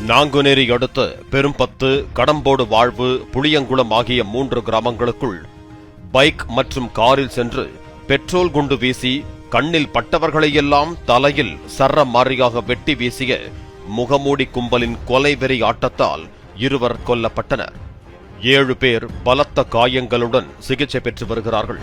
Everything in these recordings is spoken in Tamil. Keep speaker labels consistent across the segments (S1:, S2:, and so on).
S1: நாங்குநேரி அடுத்த பெரும்பத்து, கடம்போடு வாழ்வு, புளியங்குளம் ஆகிய 3 கிராமங்களுக்குள் பைக் மற்றும் காரில் சென்று பெட்ரோல் குண்டு வீசி கண்ணில் பட்டவர்களையெல்லாம் தலையில் சரமாரியாக வெட்டி வீசிய முகமூடி கும்பலின் கொலைவெறி ஆட்டத்தால் 2 கொல்லப்பட்டனர். 7 பேர் பலத்த காயங்களுடன் சிகிச்சை பெற்று வருகிறார்கள்.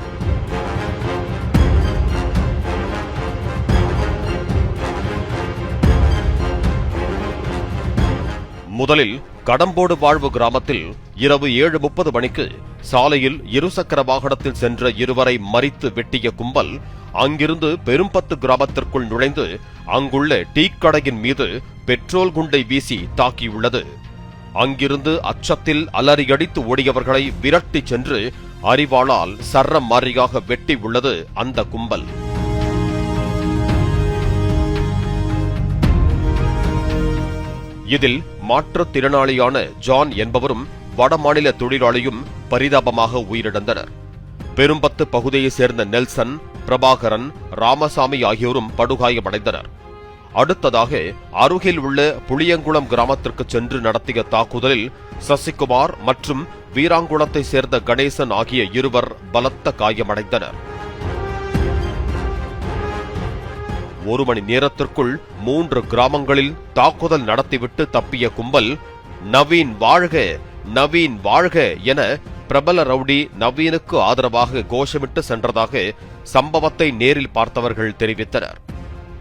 S1: முதலில் கடம்போடு வாழ்வு கிராமத்தில் இரவு 7:30 மணிக்கு சாலையில் இருசக்கர வாகனத்தில் சென்ற 2 மறித்து வெட்டிய கும்பல் அங்கிருந்து பெரும்பத்து கிராமத்திற்குள் நுழைந்து அங்குள்ள டீக்கடையின் மீது பெட்ரோல் குண்டை வீசி தாக்கியுள்ளது. அங்கிருந்து அச்சத்தில் அலறியடித்து ஓடியவர்களை விரட்டி சென்று அரிவாளால் சரமாரியாக வெட்டி உள்ளது அந்த கும்பல். இதில் மாற்றுத்திறனாளியான ஜான் என்பவரும் வடமாநில தொழிலாளியும் பரிதாபமாக உயிரிழந்தனர். பெரும்பத்து பகுதியைச் சேர்ந்த நெல்சன், பிரபாகரன், ராமசாமி ஆகியோரும் படுகாயமடைந்தனர். அடுத்ததாக அருகில் உள்ள புளியங்குளம் கிராமத்திற்கு சென்று நடத்திய தாக்குதலில் சசிகுமார் மற்றும் வீராங்குளத்தை சேர்ந்த கணேசன் ஆகிய 2 பலத்த காயமடைந்தனர். 1 மணி நேரத்திற்குள் 3 கிராமங்களில் தாக்குதல் நடத்திவிட்டு தப்பிய கும்பல் நவீன் வாழ்க, நவீன் வாழ்க என பிரபல ரவுடி நவீனுக்கு ஆதரவாக கோஷமிட்டு சென்றதாக சம்பவத்தை நேரில் பார்த்தவர்கள் தெரிவித்தனர்.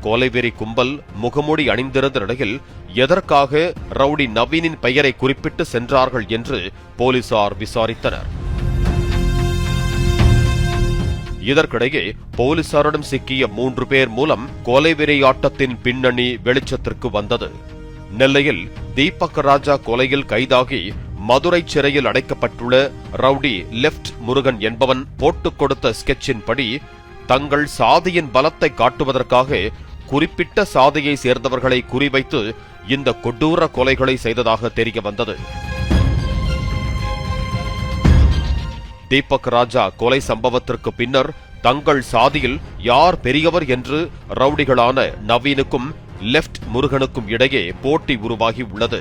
S1: கொலைவெறி கும்பல் முகமூடி அணிந்திருந்த நிலையில் எதற்காக ரவுடி நவீனின் பெயரை குறிப்பிட்டு சென்றார்கள் என்று போலீசார் விசாரித்தனர். இதற்கிடையே போலீசாரிடம் சிக்கிய 3 பேர் மூலம் கொலைவெறியாட்டத்தின் பின்னணி வெளிச்சத்திற்கு வந்தது. நெல்லையில் தீபக் ராஜா கொலையில் கைதாகி மதுரை சிறையில் அடைக்கப்பட்டுள்ள ரவுடி லெப்ட் முருகன் என்பவன் போட்டுக் கொடுத்த ஸ்கெட்சின் படி தங்கள் சாதியின் பலத்தை காட்டுவதற்காக குறிப்பிட்ட சாதியை சேர்ந்தவர்களை குறிவைத்து இந்த கொடூர கொலைகளை செய்ததாக தெரிய வந்தது. தீபக் ராஜா கொலை சம்பவத்திற்கு பின்னர் தங்கள் சாதியில் யார் பெரியவர் என்று ரவுடிகளான நவீனுக்கும் லெப்ட் முருகனுக்கும் இடையே போட்டி உருவாகி உள்ளது.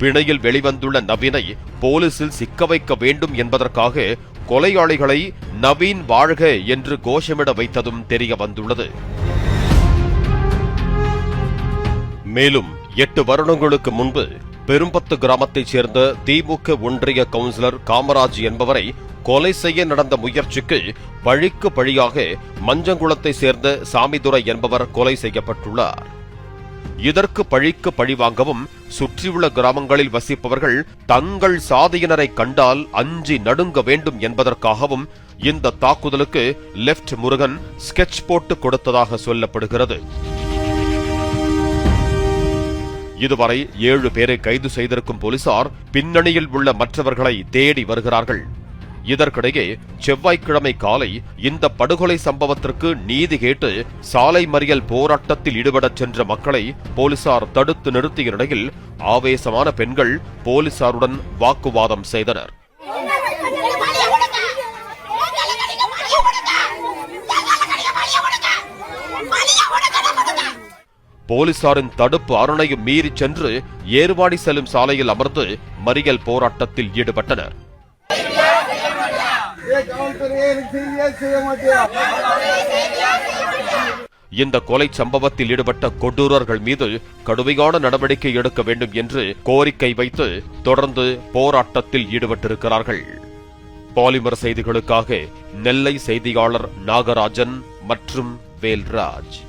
S1: பிணையில் வெளிவந்துள்ள நவீனை போலீசில் சிக்க வைக்க வேண்டும் என்பதற்காக கொலையாளிகளை நவீன் வாழ்க என்று கோஷமிட வைத்ததும் தெரிய வந்துள்ளது. மேலும் 8 வருடங்களுக்கு முன்பு பெரும்பத்து கிராமத்தைச் சேர்ந்த திமுக ஒன்றிய கவுன்சிலர் காமராஜ் என்பவரை கொலை செய்ய நடந்த முயற்சிக்கு பழிக்கு பழியாக மஞ்சங்குளத்தை சேர்ந்த சாமிதுரை என்பவர் கொலை செய்யப்பட்டுள்ளார். இதற்கு பழிக்கு பழிவாங்கவும் சுற்றியுள்ள கிராமங்களில் வசிப்பவர்கள் தங்கள் சாதியினரை கண்டால் அஞ்சி நடுங்க வேண்டும் என்பதற்காகவும் இந்த தாக்குதலுக்கு லெப்ட் முருகன் ஸ்கெட்ச் போட்டு கொடுத்ததாக சொல்லப்படுகிறது. இதுவரை 7 பேரை கைது செய்திருக்கும் போலீசார் பின்னணியில் உள்ள மற்றவர்களை தேடி வருகிறார்கள். இதற்கிடையே செவ்வாய்க்கிழமை காலை இந்த படுகொலை சம்பவத்திற்கு நீதி கேட்டு சாலை மறியல் போராட்டத்தில் ஈடுபடச் சென்ற மக்களை போலீசார் தடுத்து நிறுத்திய நிலையில் ஆவேசமான பெண்கள் போலீசாருடன் வாக்குவாதம் செய்தனர். போலீசாரின் தடுப்பு அரணையும் மீறி சென்று ஏர்வாடி செல்லும் சாலையில் அமர்ந்து மறியல் போராட்டத்தில் ஈடுபட்டனர். இந்த கொலை சம்பவத்தில் ஈடுபட்ட கொடூரர்கள் மீது கடுமையான நடவடிக்கை எடுக்க வேண்டும் என்று கோரிக்கை வைத்து தொடர்ந்து போராட்டத்தில் ஈடுபட்டிருக்கிறார்கள். பாலிமர் செய்திகளுக்காக நெல்லை செய்தியாளர் நாகராஜன் மற்றும் வேல்ராஜ்.